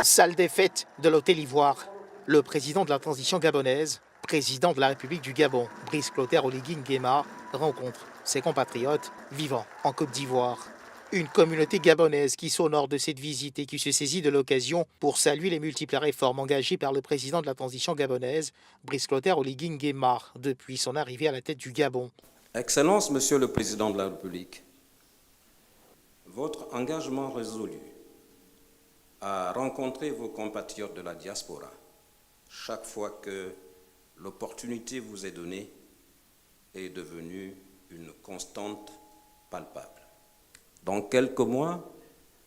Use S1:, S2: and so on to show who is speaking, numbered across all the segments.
S1: Salle des fêtes de l'Hôtel Ivoire. Le président de la transition gabonaise, président de la République du Gabon, Brice Clotaire Oligui Nguema, rencontre ses compatriotes vivant en Côte d'Ivoire. Une communauté gabonaise qui s'honore de cette visite et qui se saisit de l'occasion pour saluer les multiples réformes engagées par le président de la transition gabonaise, Brice Clotaire Oligui Nguema, depuis son arrivée à la tête du Gabon.
S2: Excellence, Monsieur le Président de la République, votre engagement résolu à rencontrer vos compatriotes de la diaspora chaque fois que l'opportunité vous est donnée est devenue une constante palpable. Dans quelques mois,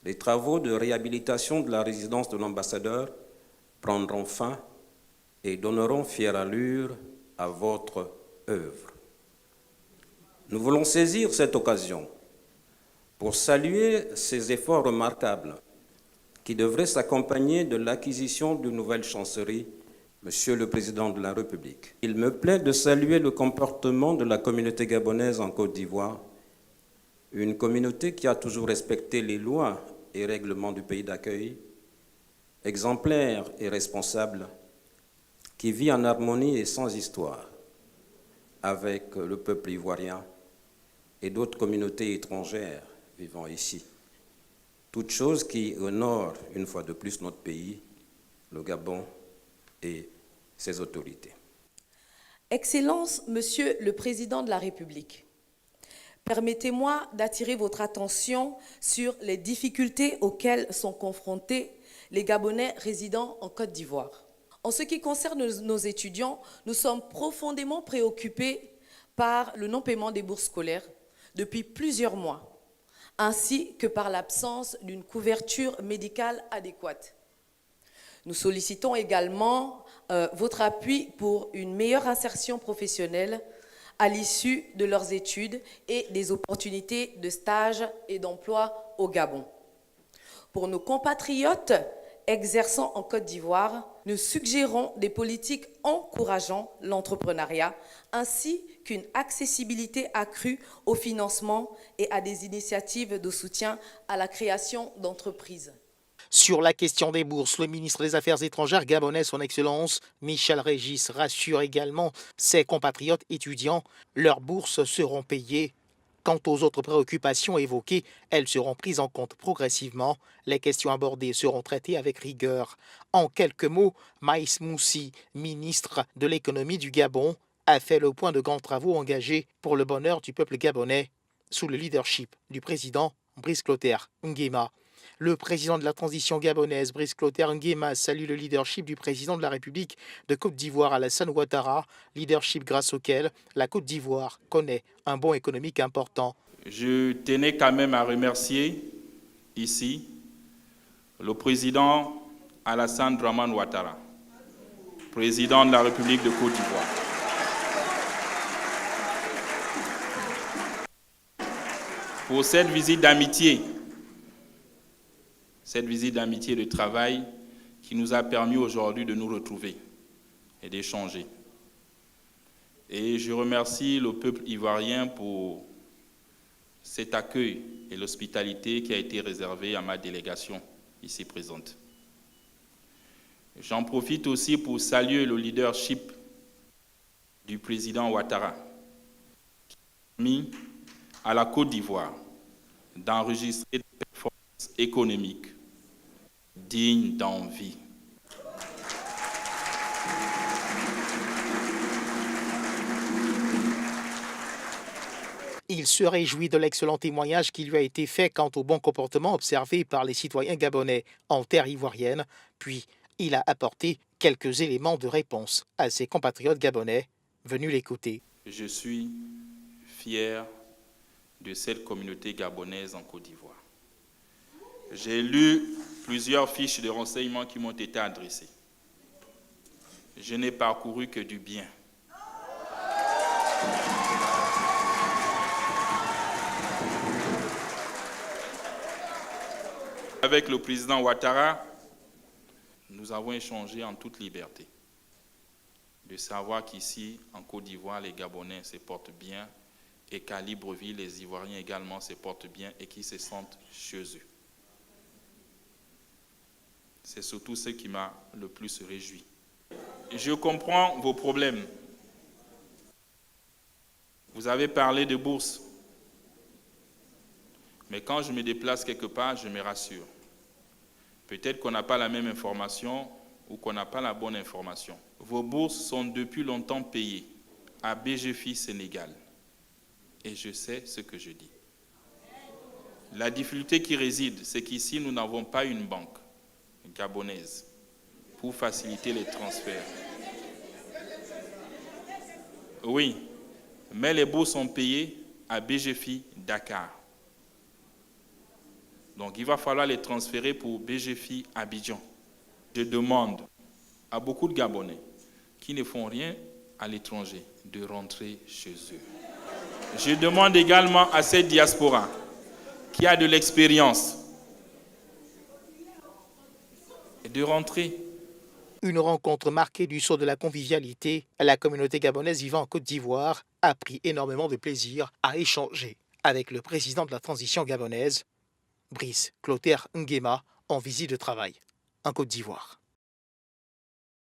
S2: les travaux de réhabilitation de la résidence de l'ambassadeur prendront fin et donneront fière allure à votre œuvre. Nous voulons saisir cette occasion pour saluer ces efforts remarquables qui devraient s'accompagner de l'acquisition d'une nouvelle chancellerie, Monsieur le Président de la République. Il me plaît de saluer le comportement de la communauté gabonaise en Côte d'Ivoire, une communauté qui a toujours respecté les lois et règlements du pays d'accueil, exemplaire et responsable, qui vit en harmonie et sans histoire avec le peuple ivoirien et d'autres communautés étrangères vivant ici. Toute chose qui honore une fois de plus notre pays, le Gabon et ses autorités.
S3: Excellence, Monsieur le Président de la République, permettez-moi d'attirer votre attention sur les difficultés auxquelles sont confrontés les Gabonais résidant en Côte d'Ivoire. En ce qui concerne nos étudiants, nous sommes profondément préoccupés par le non-paiement des bourses scolaires depuis plusieurs mois, ainsi que par l'absence d'une couverture médicale adéquate. Nous sollicitons également votre appui pour une meilleure insertion professionnelle à l'issue de leurs études et des opportunités de stage et d'emploi au Gabon. Pour nos compatriotes exerçant en Côte d'Ivoire, nous suggérons des politiques encourageant l'entrepreneuriat ainsi qu'une accessibilité accrue au financement et à des initiatives de soutien à la création d'entreprises.
S1: Sur la question des bourses, le ministre des Affaires étrangères gabonais, son Excellence Michel Régis, rassure également ses compatriotes étudiants. Leurs bourses seront payées. Quant aux autres préoccupations évoquées, elles seront prises en compte progressivement. Les questions abordées seront traitées avec rigueur. En quelques mots, Maïs Moussi, ministre de l'économie du Gabon, a fait le point de grands travaux engagés pour le bonheur du peuple gabonais sous le leadership du président Brice Clotaire Nguema. Le président de la transition gabonaise, Brice Clotaire Nguema, salue le leadership du président de la République de Côte d'Ivoire, Alassane Ouattara, leadership grâce auquel la Côte d'Ivoire connaît un bond économique important.
S4: Je tenais quand même à remercier ici le président Alassane Dramane Ouattara, président de la République de Côte d'Ivoire. Pour cette visite d'amitié de travail qui nous a permis aujourd'hui de nous retrouver et d'échanger. Et je remercie le peuple ivoirien pour cet accueil et l'hospitalité qui a été réservée à ma délégation ici présente. J'en profite aussi pour saluer le leadership du président Ouattara, qui a permis à la Côte d'Ivoire d'enregistrer des performances économiques dignes d'envie.
S1: Il se réjouit de l'excellent témoignage qui lui a été fait quant au bon comportement observé par les citoyens gabonais en terre ivoirienne, puis il a apporté quelques éléments de réponse à ses compatriotes gabonais venus l'écouter.
S4: Je suis fier de cette communauté gabonaise en Côte d'Ivoire. J'ai lu plusieurs fiches de renseignements qui m'ont été adressées. Je n'ai parcouru que du bien. Avec le président Ouattara, nous avons échangé en toute liberté. De savoir qu'ici, en Côte d'Ivoire, les Gabonais se portent bien et qu'à Libreville, les Ivoiriens également se portent bien et qu'ils se sentent chez eux. C'est surtout ce qui m'a le plus réjoui. Je comprends vos problèmes. Vous avez parlé de bourse. Mais quand je me déplace quelque part, je me rassure. Peut-être qu'on n'a pas la même information ou qu'on n'a pas la bonne information. Vos bourses sont depuis longtemps payées à BGFI Sénégal. Et je sais ce que je dis. La difficulté qui réside, c'est qu'ici, nous n'avons pas une banque gabonaise pour faciliter les transferts. Oui, mais les bourses sont payées à BGFI Dakar. Donc, il va falloir les transférer pour BGFI Abidjan. Je demande à beaucoup de Gabonais qui ne font rien à l'étranger de rentrer chez eux. Je demande également à cette diaspora qui a de l'expérience de rentrer.
S1: Une rencontre marquée du sceau de la convivialité. La communauté gabonaise vivant en Côte d'Ivoire a pris énormément de plaisir à échanger avec le président de la transition gabonaise, Brice Clotaire Nguema, en visite de travail en Côte d'Ivoire.